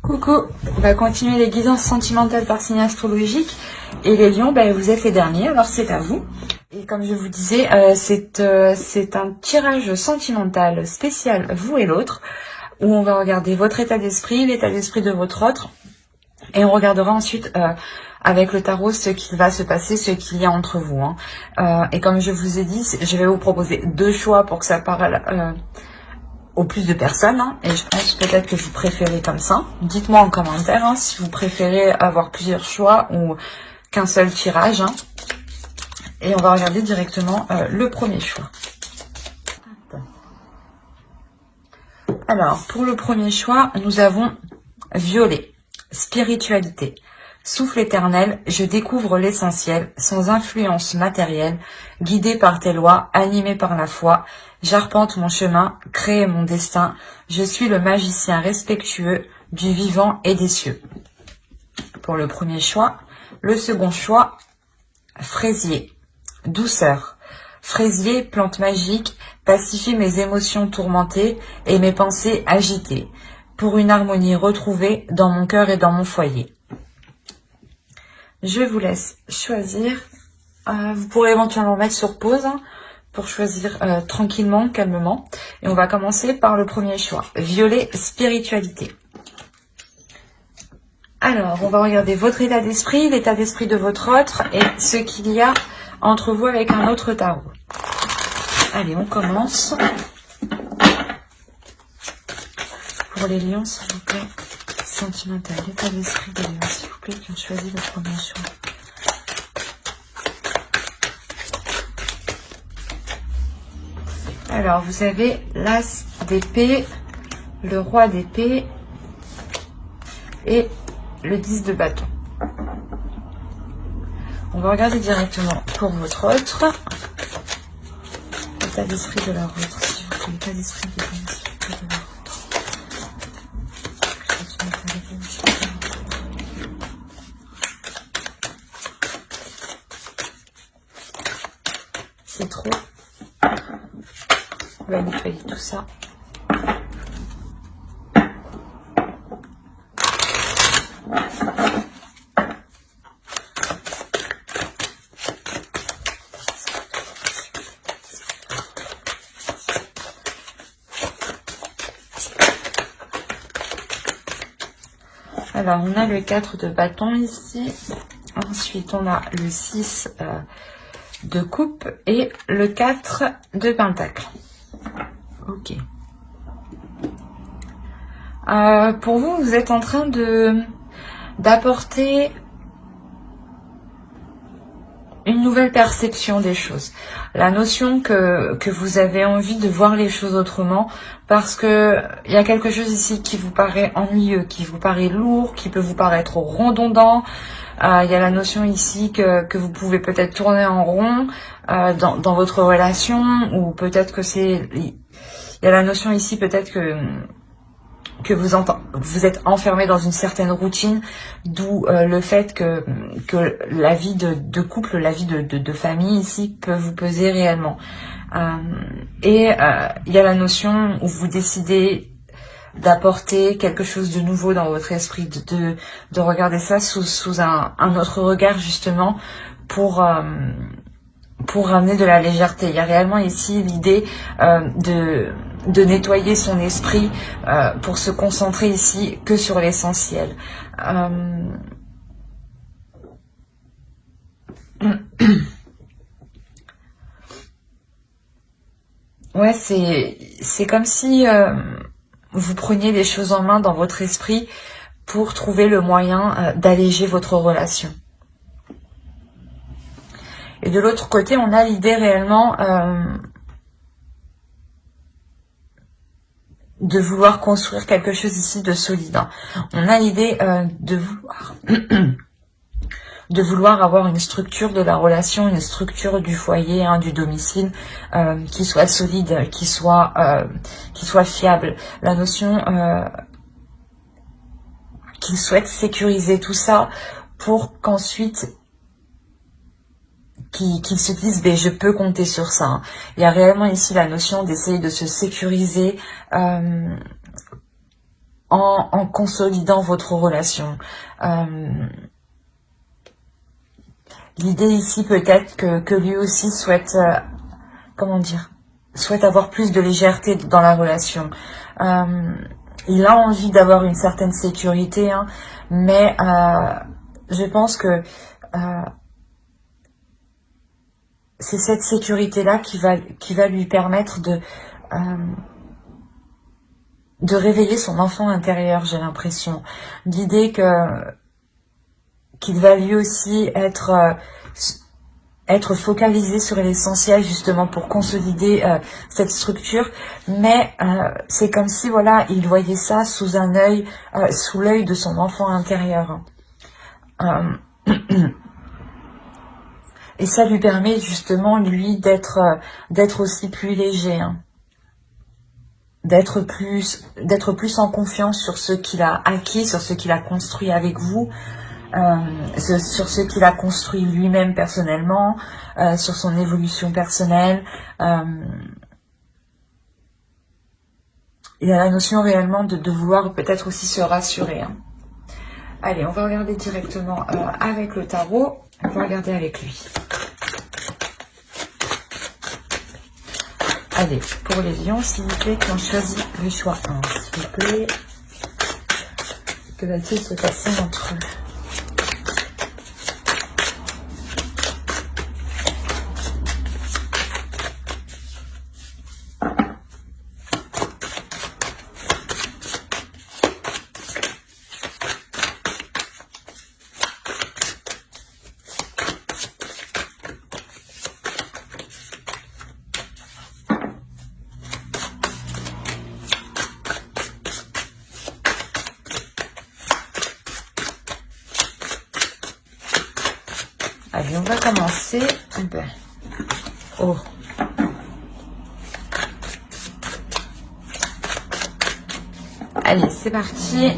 Coucou, on va continuer les guidances sentimentales par signe astrologique. Et les lions, vous êtes les derniers, alors c'est à vous. Et comme je vous disais, c'est un tirage sentimental spécial, vous et l'autre, où on va regarder votre état d'esprit, l'état d'esprit de votre autre. Et on regardera ensuite avec le tarot ce qui va se passer, ce qu'il y a entre vous. Et comme je vous ai dit, je vais vous proposer deux choix pour que ça parle au plus de personnes. Et je pense peut-être que vous préférez comme ça. Dites-moi en commentaire si vous préférez avoir plusieurs choix ou qu'un seul tirage. Et on va regarder directement le premier choix. Alors, pour le premier choix, nous avons violet. Spiritualité. Souffle éternel, je découvre l'essentiel, sans influence matérielle, guidé par tes lois, animé par la foi, j'arpente mon chemin, crée mon destin, je suis le magicien respectueux du vivant et des cieux. Pour le premier choix, le second choix, fraisier. Douceur. Fraisier, plante magique, pacifie mes émotions tourmentées et mes pensées agitées, pour une harmonie retrouvée dans mon cœur et dans mon foyer. Je vous laisse choisir. Vous pourrez éventuellement mettre sur pause pour choisir tranquillement, calmement. Et on va commencer par le premier choix. Violet, spiritualité. Alors, on va regarder votre état d'esprit, l'état d'esprit de votre autre et ce qu'il y a entre vous avec un autre tarot. Allez, on commence. Pour les lions, s'il vous plaît. Sentimental, l'état d'esprit des lions, s'il vous plaît, qui ont choisi le premier choix. Alors, vous avez l'as d'épée, le roi d'épée et le 10 de bâton. On va regarder directement pour votre autre. L'état d'esprit de leur autre, s'il vous plaît. L'état d'esprit des lions, s'il vous plaît, de leur autre. C'est trop. On va nettoyer tout ça. Alors, on a le 4 de bâton ici. Ensuite, on a le 6 de coupe et le 4 de pentacle. Ok. Pour vous, vous êtes en train d'apporter une nouvelle perception des choses. La notion que vous avez envie de voir les choses autrement parce que il y a quelque chose ici qui vous paraît ennuyeux, qui vous paraît lourd, qui peut vous paraître redondant. Il y a la notion ici que vous pouvez peut-être tourner en rond dans votre relation ou peut-être que c'est... Il y a la notion ici peut-être que vous êtes enfermé dans une certaine routine, d'où le fait que la vie de couple, la vie de famille ici peut vous peser réellement. Il y a la notion où vous décidez d'apporter quelque chose de nouveau dans votre esprit, de regarder ça sous un autre regard justement pour ramener de la légèreté. Il y a réellement ici l'idée de nettoyer son esprit pour se concentrer ici que sur l'essentiel. Ouais, c'est comme si vous preniez les choses en main dans votre esprit pour trouver le moyen d'alléger votre relation. Et de l'autre côté, on a l'idée réellement de vouloir construire quelque chose ici de solide. On a l'idée de vouloir avoir une structure de la relation, une structure du foyer, du domicile, qui soit solide, qui soit fiable. La notion qu'il souhaite sécuriser tout ça pour qu'ensuite qu'ils se disent je peux compter sur ça. Il y a réellement ici la notion d'essayer de se sécuriser en consolidant votre relation. L'idée ici peut-être que lui aussi souhaite, comment dire, souhaite avoir plus de légèreté dans la relation. Il a envie d'avoir une certaine sécurité, hein, mais je pense que c'est cette sécurité-là qui va lui permettre de réveiller son enfant intérieur, j'ai l'impression. L'idée qu'il va lui aussi être focalisé sur l'essentiel justement pour consolider cette structure, mais c'est comme si voilà, il voyait ça sous un œil, sous l'œil de son enfant intérieur. Et ça lui permet justement lui d'être aussi plus léger, hein. D'être plus en confiance sur ce qu'il a acquis, sur ce qu'il a construit avec vous, sur ce qu'il a construit lui-même personnellement, sur son évolution personnelle. Il y a la notion réellement de vouloir peut-être aussi se rassurer, hein. Allez, on va regarder directement avec le tarot. On va regarder avec lui. Allez, pour les lions, s'il vous plaît, qui ont choisi le choix 1, s'il vous plaît. Que va-t-il se passer entre eux? Allez, on va commencer. Oh. Allez, c'est parti.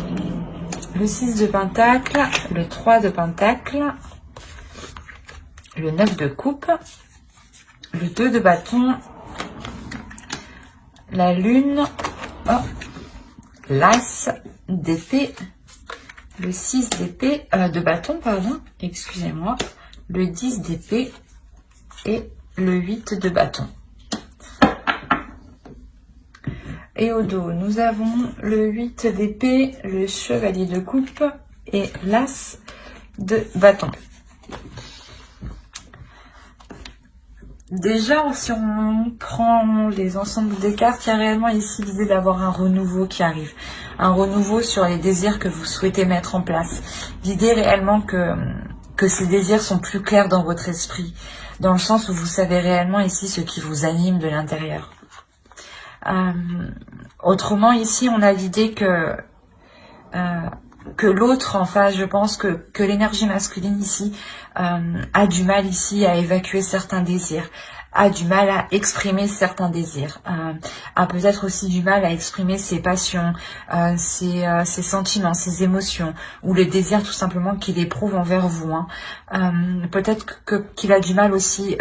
Le 6 de Pentacle, le 3 de Pentacle, le 9 de Coupe, le 2 de Bâton, la Lune, oh, l'As d'épée, le 6 d'épée, de Bâton, pardon, excusez-moi, le 10 d'épée et le 8 de Bâton. Et au dos, nous avons le 8 d'épée, le chevalier de coupe et l'as de bâton. Déjà, si on prend les ensembles des cartes, il y a réellement ici l'idée d'avoir un renouveau qui arrive. Un renouveau sur les désirs que vous souhaitez mettre en place. L'idée réellement que ces désirs sont plus clairs dans votre esprit. Dans le sens où vous savez réellement ici ce qui vous anime de l'intérieur. Autrement, ici, on a l'idée que l'autre en face, je pense que l'énergie masculine ici a du mal ici à évacuer certains désirs, a du mal à exprimer certains désirs, a peut-être aussi du mal à exprimer ses passions, ses sentiments, ses émotions, ou les désirs tout simplement qu'il éprouve envers vous, hein. Peut-être qu'il a du mal aussi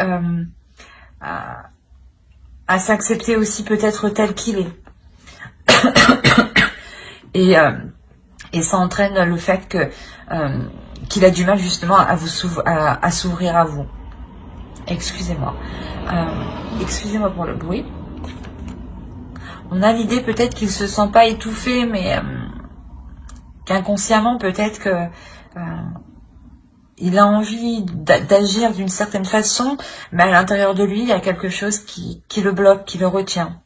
à s'accepter aussi peut-être tel qu'il est. Et ça entraîne le fait qu'il a du mal justement à s'ouvrir à vous. Excusez-moi. Excusez-moi pour le bruit. On a l'idée peut-être qu'il se sent pas étouffé, mais qu'inconsciemment peut-être que il a envie d'agir d'une certaine façon, mais à l'intérieur de lui, il y a quelque chose qui le bloque, qui le retient.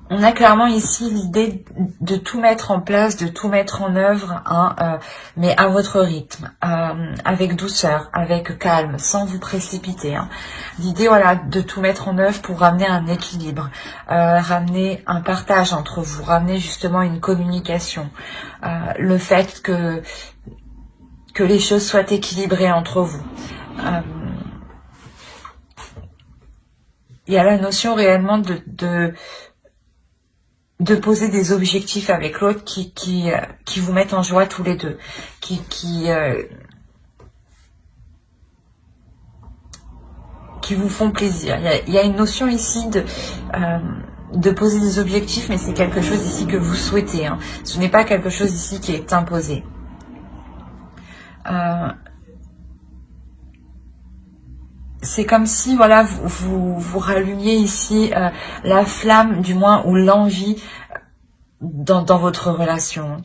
On a clairement ici l'idée de tout mettre en place, de tout mettre en œuvre, hein, mais à votre rythme, avec douceur, avec calme, sans vous précipiter, hein. L'idée, voilà, de tout mettre en œuvre pour ramener un équilibre, ramener un partage entre vous, ramener justement une communication, le fait que les choses soient équilibrées entre vous. Il y a la notion réellement de poser des objectifs avec l'autre qui vous mettent en joie tous les deux, qui vous font plaisir. Il y a une notion ici de poser des objectifs, mais c'est quelque chose ici que vous souhaitez. Hein. Ce n'est pas quelque chose ici qui est imposé. C'est comme si, voilà, vous rallumiez ici la flamme, du moins, ou l'envie dans votre relation.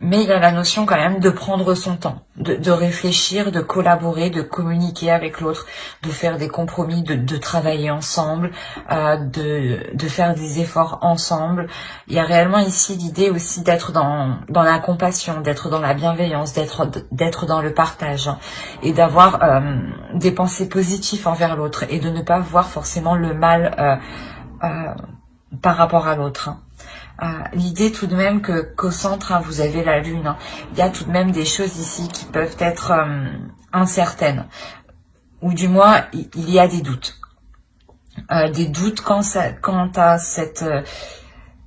Mais il y a la notion quand même de prendre son temps, de réfléchir, de collaborer, de communiquer avec l'autre, de faire des compromis, de travailler ensemble, de faire des efforts ensemble. Il y a réellement ici l'idée aussi d'être dans la compassion, d'être dans la bienveillance, d'être dans le partage, hein, et d'avoir des pensées positives envers l'autre et de ne pas voir forcément le mal par rapport à l'autre. Hein. L'idée tout de même qu'au centre, hein, vous avez la lune. Hein. Il y a tout de même des choses ici qui peuvent être incertaines. Ou du moins, il y a des doutes. Des doutes quant à cette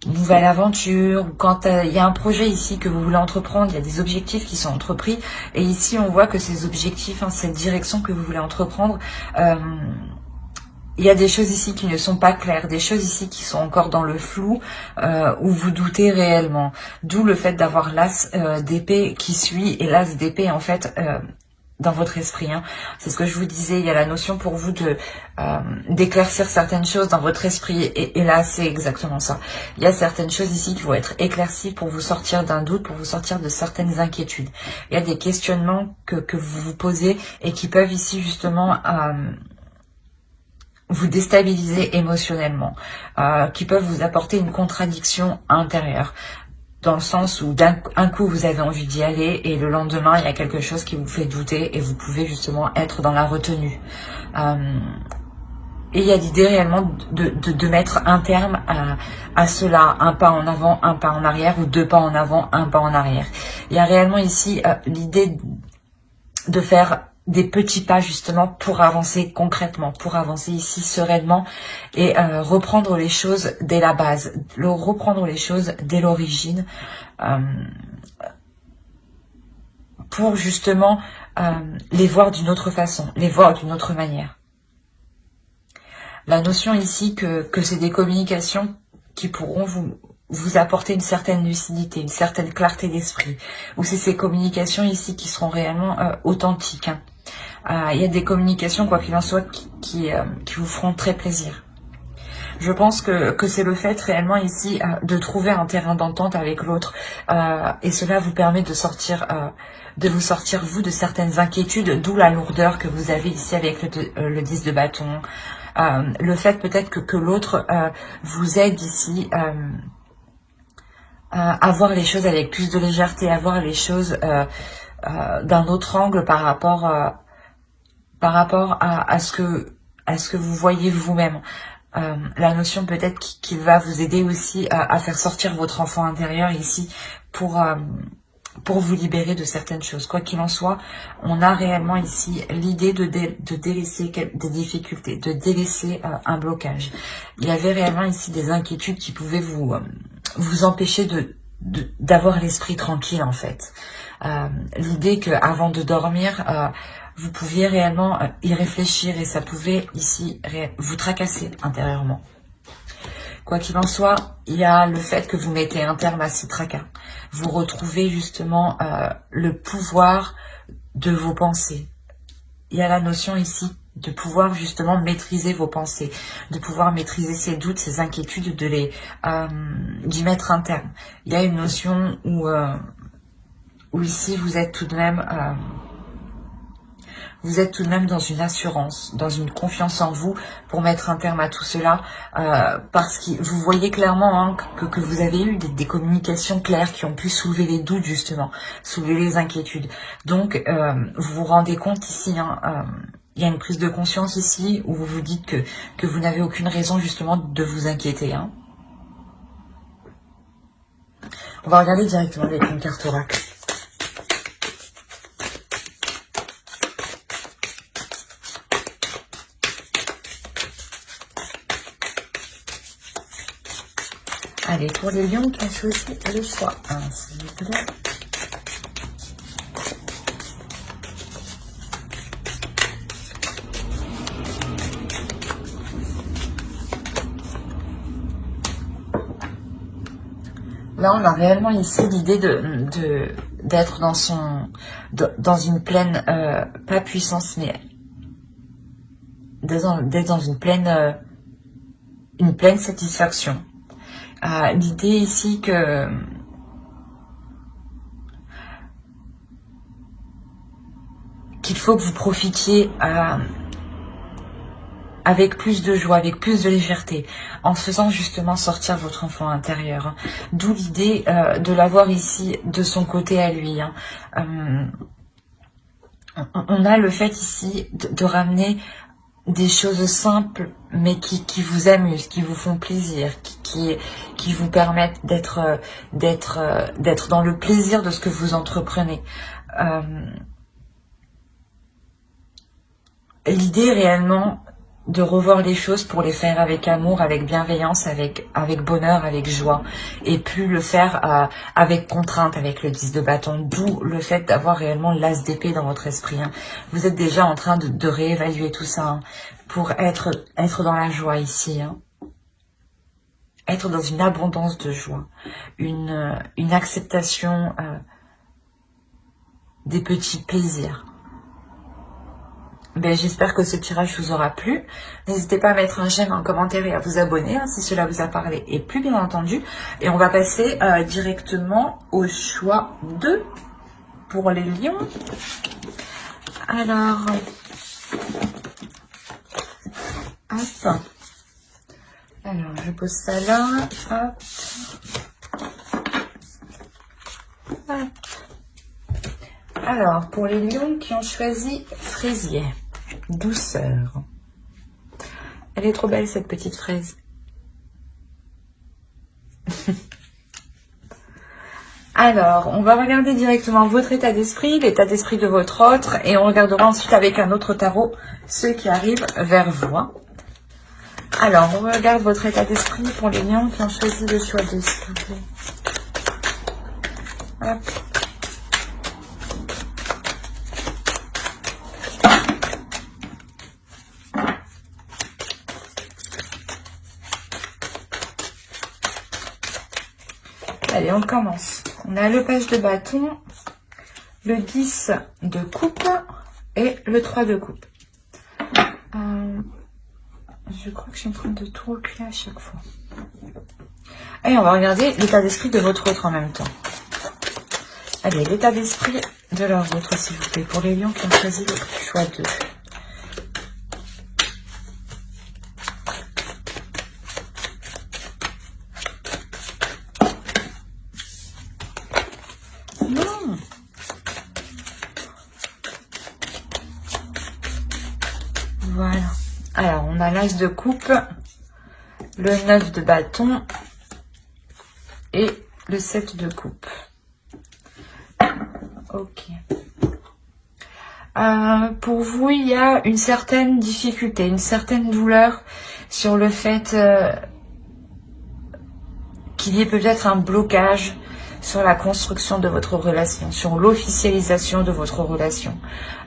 nouvelle aventure, ou quand il y a un projet ici que vous voulez entreprendre, il y a des objectifs qui sont entrepris. Et ici, on voit que ces objectifs, hein, cette direction que vous voulez entreprendre... il y a des choses ici qui ne sont pas claires, des choses ici qui sont encore dans le flou, où vous doutez réellement. D'où le fait d'avoir l'as d'épée qui suit, et l'as d'épée en fait dans votre esprit. Hein. C'est ce que je vous disais, il y a la notion pour vous de d'éclaircir certaines choses dans votre esprit, et là c'est exactement ça. Il y a certaines choses ici qui vont être éclaircies pour vous sortir d'un doute, pour vous sortir de certaines inquiétudes. Il y a des questionnements que vous vous posez et qui peuvent ici justement... vous déstabiliser émotionnellement, qui peuvent vous apporter une contradiction intérieure, dans le sens où d'un coup vous avez envie d'y aller et le lendemain il y a quelque chose qui vous fait douter et vous pouvez justement être dans la retenue. Et il y a l'idée réellement de mettre un terme à cela, un pas en avant, un pas en arrière, ou deux pas en avant, un pas en arrière. Il y a réellement ici l'idée de faire des petits pas justement pour avancer concrètement, pour avancer ici sereinement et reprendre les choses dès la base, reprendre les choses dès l'origine, pour justement les voir d'une autre façon, les voir d'une autre manière. La notion ici que c'est des communications qui pourront vous apporter une certaine lucidité, une certaine clarté d'esprit, ou c'est ces communications ici qui seront réellement authentiques. Hein. Il y a des communications, quoi qu'il en soit, qui vous feront très plaisir. Je pense que c'est le fait réellement ici de trouver un terrain d'entente avec l'autre, et cela vous permet de vous sortir vous de certaines inquiétudes, d'où la lourdeur que vous avez ici avec le 10 de bâton. Le fait peut-être que l'autre vous aide ici à voir les choses avec plus de légèreté, à voir les choses d'un autre angle par rapport à ce que vous voyez vous-même. La notion peut-être qu'il va vous aider aussi à faire sortir votre enfant intérieur ici pour vous libérer de certaines choses. Quoi qu'il en soit, on a réellement ici l'idée de délaisser des difficultés, de délaisser un blocage. Il y avait réellement ici des inquiétudes qui pouvaient vous empêcher d'avoir l'esprit tranquille en fait. L'idée qu'avant de dormir, vous pouviez réellement y réfléchir et ça pouvait ici vous tracasser intérieurement. Quoi qu'il en soit, il y a le fait que vous mettez un terme à ces tracas. Vous retrouvez justement le pouvoir de vos pensées. Il y a la notion ici de pouvoir justement maîtriser vos pensées, de pouvoir maîtriser ces doutes, ces inquiétudes, d'y mettre un terme. Il y a une notion où ici vous êtes tout de même... vous êtes tout de même dans une assurance, dans une confiance en vous pour mettre un terme à tout cela, parce que vous voyez clairement hein, que vous avez eu des communications claires qui ont pu soulever les doutes justement, soulever les inquiétudes. Donc vous vous rendez compte ici, hein, il y a une prise de conscience ici où vous vous dites que vous n'avez aucune raison justement de vous inquiéter. Hein. On va regarder directement avec une carte oracle. Allez, pour les lions qui ont choisi le choix 1, s'il vous plaît. Là, on a réellement ici l'idée d'être dans une pleine, pas puissance, mais d'être dans une pleine satisfaction. L'idée ici qu'il faut que vous profitiez avec plus de joie, avec plus de légèreté, en faisant justement sortir votre enfant intérieur. Hein. D'où l'idée de l'avoir ici de son côté à lui. Hein. On a le fait ici de ramener des choses simples, mais qui vous amusent, qui vous font plaisir, qui vous permettent d'être dans le plaisir de ce que vous entreprenez. L'idée réellement de revoir les choses pour les faire avec amour, avec bienveillance, avec bonheur, avec joie, et plus le faire avec contrainte, avec le 10 de bâton, d'où le fait d'avoir réellement l'as d'épée dans votre esprit. Hein. Vous êtes déjà en train de réévaluer tout ça hein, pour être dans la joie ici. Hein. Être dans une abondance de joie, une acceptation des petits plaisirs. Ben, j'espère que ce tirage vous aura plu. N'hésitez pas à mettre un j'aime, un commentaire et à vous abonner hein, si cela vous a parlé et plus bien entendu. Et on va passer directement au choix 2 pour les lions. Alors, hop. Alors, je pose ça là. Hop. Hop. Alors, pour les lions qui ont choisi fraisier. Douceur. Elle est trop belle cette petite fraise. Alors, on va regarder directement votre état d'esprit, l'état d'esprit de votre autre, et on regardera ensuite avec un autre tarot ceux qui arrivent vers vous. Alors, on regarde votre état d'esprit pour les lions qui ont choisi le choix de s'il vous plaît. Hop. Allez, on commence. On a le page de bâton, le 10 de coupe et le 3 de coupe. Je crois que je suis en train de tout reculer à chaque fois. Et on va regarder l'état d'esprit de votre autre en même temps. Allez, l'état d'esprit de leur autre, s'il vous plaît, pour les lions qui ont choisi le choix 2. Voilà. Alors, on a l'as de coupe, le 9 de bâton et le 7 de coupe. Ok. Pour vous, il y a une certaine difficulté, une certaine douleur sur le fait qu'il y ait peut-être un blocage sur la construction de votre relation, sur l'officialisation de votre relation.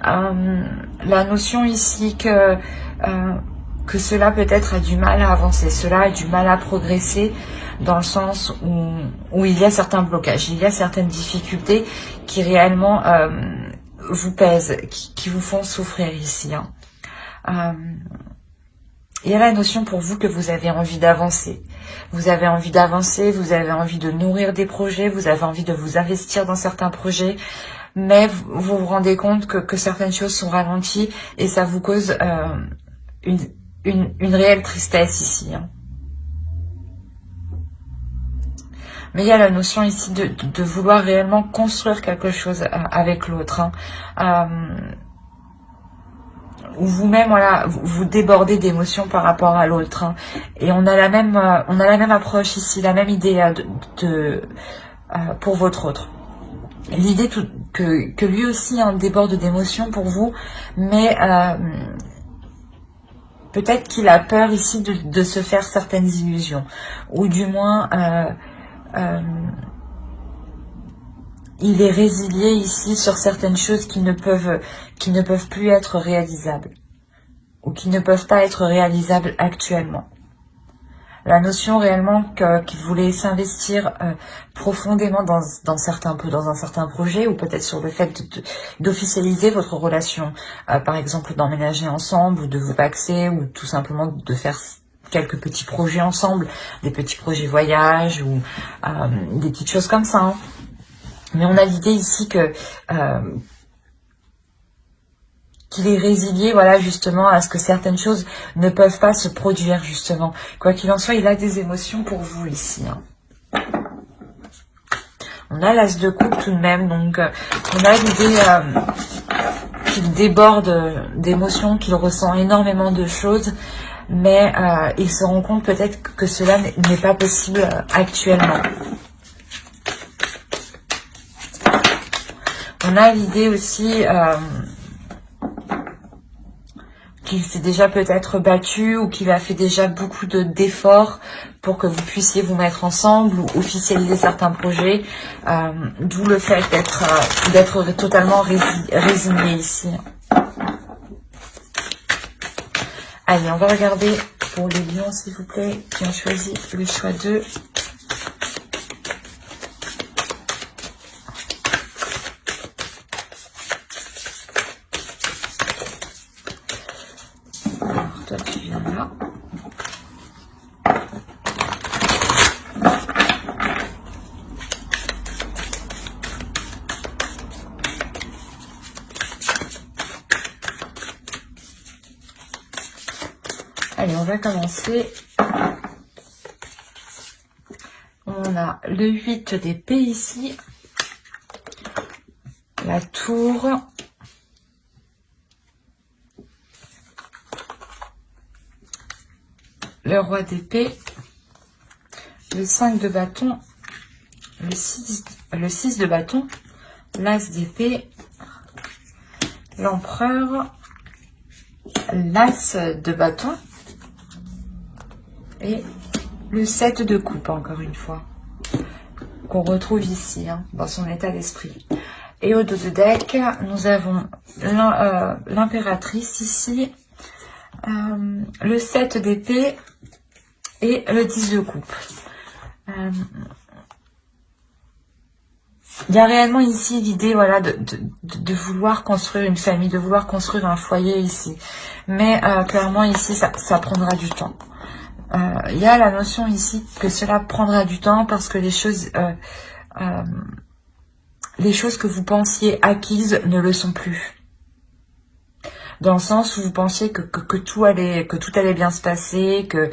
La notion ici que cela peut-être a du mal à avancer, cela a du mal à progresser dans le sens où il y a certains blocages, il y a certaines difficultés qui réellement vous pèsent, qui vous font souffrir ici. Il y a la notion pour vous que vous avez envie d'avancer. Vous avez envie d'avancer, vous avez envie de nourrir des projets, vous avez envie de vous investir dans certains projets, mais vous vous rendez compte que certaines choses sont ralenties et ça vous cause une réelle tristesse ici. Mais il y a la notion ici de vouloir réellement construire quelque chose avec l'autre. Où vous-même, voilà, vous débordez d'émotions par rapport à l'autre. Et on a la même approche ici, la même idée pour votre autre. L'idée que lui aussi déborde d'émotions pour vous, mais peut-être qu'il a peur ici de se faire certaines illusions. Ou du moins... il est résilié ici sur certaines choses qui ne peuvent plus être réalisables ou qui ne peuvent pas être réalisables actuellement. La notion réellement qu'il voulait s'investir profondément dans un certain projet, ou peut-être sur le fait d'officialiser votre relation, par exemple d'emménager ensemble, ou de vous paxer, ou tout simplement de faire quelques petits projets ensemble, des petits projets voyage, ou des petites choses comme ça, hein. Mais on a l'idée ici que qu'il est résilié, voilà, justement, à ce que certaines choses ne peuvent pas se produire, justement. Quoi qu'il en soit, il a des émotions pour vous ici, hein. On a l'as de coupe tout de même, donc on a l'idée qu'il déborde d'émotions, qu'il ressent énormément de choses, mais il se rend compte peut-être que cela n'est pas possible actuellement. On a l'idée aussi qu'il s'est déjà peut-être battu, ou qu'il a fait déjà beaucoup d'efforts pour que vous puissiez vous mettre ensemble ou officialiser certains projets, d'où le fait d'être totalement résigné ici. Allez, on va regarder pour les lions, s'il vous plaît, qui ont choisi le choix 2. Toi, tu viens là. Allez, on va commencer. On a le 8 d'épée ici. La tour. Le roi d'épée, le 5 de bâton, le 6 de bâton, l'as d'épée, l'empereur, l'as de bâton et le 7 de coupe, encore une fois, qu'on retrouve ici, hein, dans son état d'esprit. Et au dos de deck, nous avons l'impératrice ici, le 7 d'épée, et le 10 de coupe. Il y a réellement ici l'idée, voilà, de vouloir construire une famille, de vouloir construire un foyer ici. Mais clairement ici, ça prendra du temps. Il y a la notion ici que cela prendra du temps parce que les choses que vous pensiez acquises ne le sont plus. Dans le sens où vous pensiez que tout allait bien se passer, que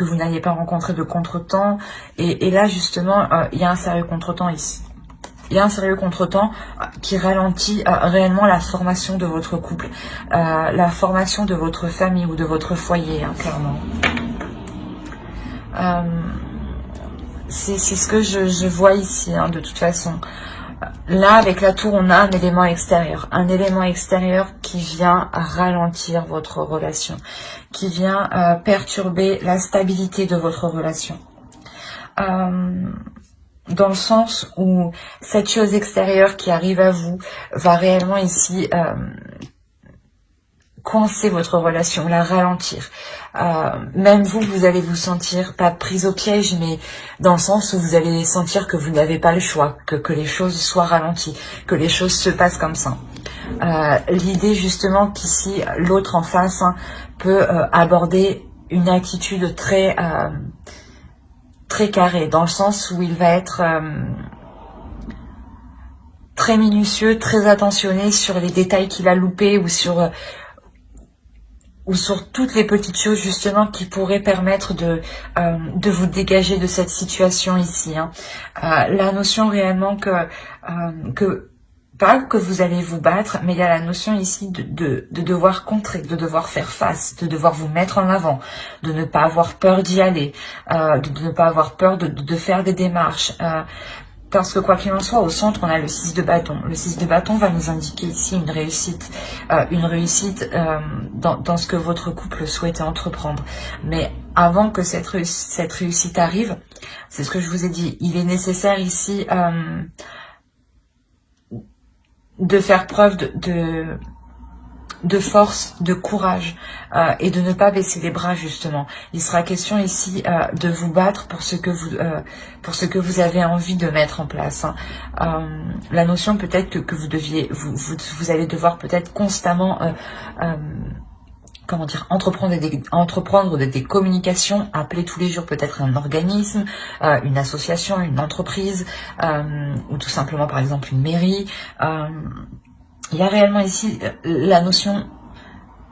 vous n'alliez pas rencontrer de contretemps. Et là, justement, il y a un sérieux contretemps ici. Il y a un sérieux contretemps qui ralentit réellement la formation de votre couple, la formation de votre famille ou de votre foyer, hein, clairement. C'est ce que je vois ici, hein, de toute façon. Là, avec la tour, on a un élément extérieur qui vient ralentir votre relation, qui vient perturber la stabilité de votre relation. Dans le sens où cette chose extérieure qui arrive à vous va réellement ici coincer votre relation, la ralentir. Même vous allez vous sentir, pas prise au piège, mais dans le sens où vous allez sentir que vous n'avez pas le choix, que les choses soient ralenties, que les choses se passent comme ça. L'idée justement qu'ici, l'autre en face peut aborder une attitude très carrée, dans le sens où il va être très minutieux, très attentionné sur les détails qu'il a loupés ou sur toutes les petites choses justement qui pourraient permettre de vous dégager de cette situation ici, hein. La notion réellement que pas que vous allez vous battre, mais il y a la notion ici de devoir contrer, de devoir faire face, de devoir vous mettre en avant, de ne pas avoir peur d'y aller, de ne pas avoir peur de faire des démarches. Parce que quoi qu'il en soit, au centre, on a le 6 de bâton. Le 6 de bâton va nous indiquer ici une réussite dans ce que votre couple souhaitait entreprendre. Mais avant que cette réussite arrive, c'est ce que je vous ai dit, il est nécessaire ici de faire preuve de force, de courage et de ne pas baisser les bras justement. Il sera question ici de vous battre pour ce que vous avez envie de mettre en place. Hein. La notion peut-être que vous allez devoir peut-être constamment comment dire, entreprendre des communications, appeler tous les jours peut-être un organisme, une association, une entreprise, ou tout simplement par exemple une mairie. Il y a réellement ici la notion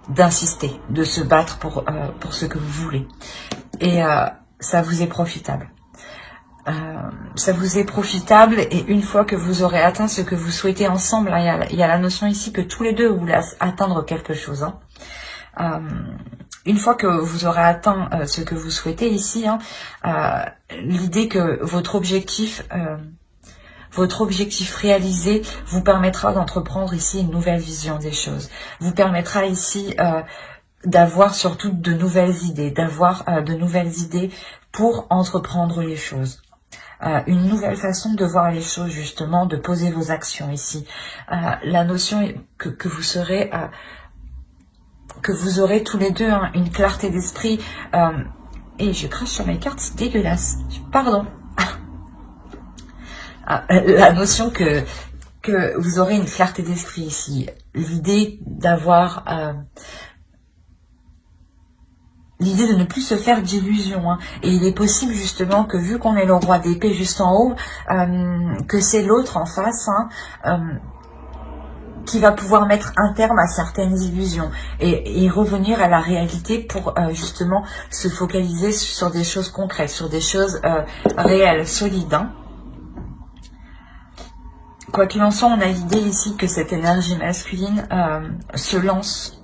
d'insister, de se battre pour ce que vous voulez. Et ça vous est profitable. Ça vous est profitable et une fois que vous aurez atteint ce que vous souhaitez ensemble, hein, il y a la notion ici que tous les deux vous voulez atteindre quelque chose. Hein. Une fois que vous aurez atteint ce que vous souhaitez ici, hein, l'idée que votre objectif réalisé vous permettra d'entreprendre ici une nouvelle vision des choses. Vous permettra ici d'avoir surtout de nouvelles idées, pour entreprendre les choses. Une nouvelle façon de voir les choses justement, de poser vos actions ici. La notion que vous serez... que vous aurez tous les deux hein, une clarté d'esprit. Et je crache sur mes cartes, c'est dégueulasse. Pardon. La notion que vous aurez une clarté d'esprit ici. L'idée d'avoir... l'idée de ne plus se faire d'illusions. Hein. Et il est possible justement que vu qu'on est le roi d'épée juste en haut, que c'est l'autre en face... Hein, qui va pouvoir mettre un terme à certaines illusions et revenir à la réalité pour justement se focaliser sur des choses concrètes, sur des choses réelles, solides. Hein. Quoi qu'il en soit, on a l'idée ici que cette énergie masculine se lance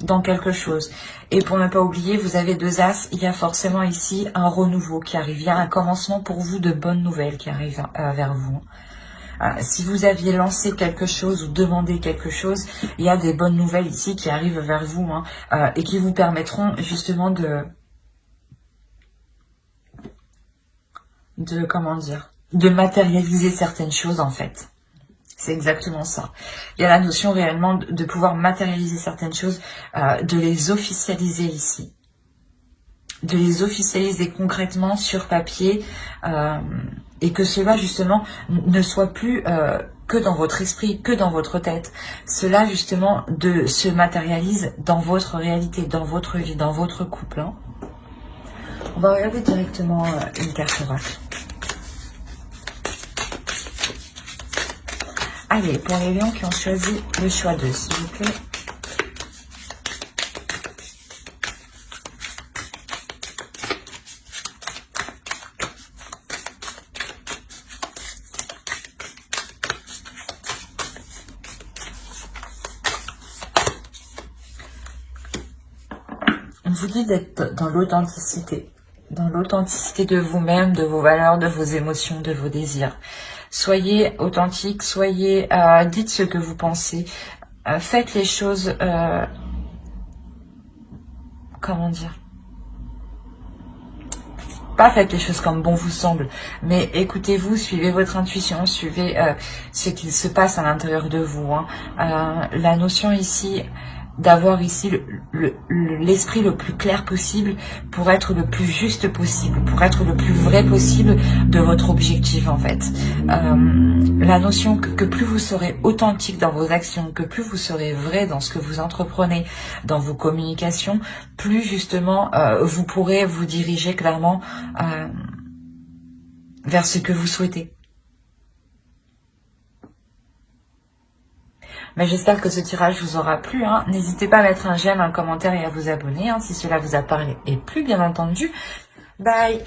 dans quelque chose. Et pour ne pas oublier, vous avez deux as, il y a forcément ici un renouveau qui arrive, il y a un commencement pour vous de bonnes nouvelles qui arrivent vers vous. Si vous aviez lancé quelque chose ou demandé quelque chose, il y a des bonnes nouvelles ici qui arrivent vers vous hein, et qui vous permettront justement de comment dire, de matérialiser certaines choses en fait. C'est exactement ça. Il y a la notion réellement de pouvoir matérialiser certaines choses, de les officialiser ici. De les officialiser concrètement sur papier et que cela justement ne soit plus que dans votre esprit, que dans votre tête. Cela justement se matérialise dans votre réalité, dans votre vie, dans votre couple. Hein. On va regarder directement une carte oracle. Allez, pour les lions qui ont choisi le choix 2, s'il vous plaît. On vous dit d'être dans l'authenticité de vous-même, de vos valeurs, de vos émotions, de vos désirs. Soyez authentique, dites ce que vous pensez, faites les choses, comment dire, pas faites les choses comme bon vous semble, mais écoutez-vous, suivez votre intuition, suivez ce qu'il se passe à l'intérieur de vous. Hein. La notion ici d'avoir ici l'esprit le plus clair possible pour être le plus juste possible, pour être le plus vrai possible de votre objectif en fait. La notion que plus vous serez authentique dans vos actions, que plus vous serez vrai dans ce que vous entreprenez, dans vos communications, plus justement vous pourrez vous diriger clairement vers ce que vous souhaitez. Mais j'espère que ce tirage vous aura plu. Hein. N'hésitez pas à mettre un j'aime, un commentaire et à vous abonner hein, si cela vous a parlé et plu, bien entendu. Bye!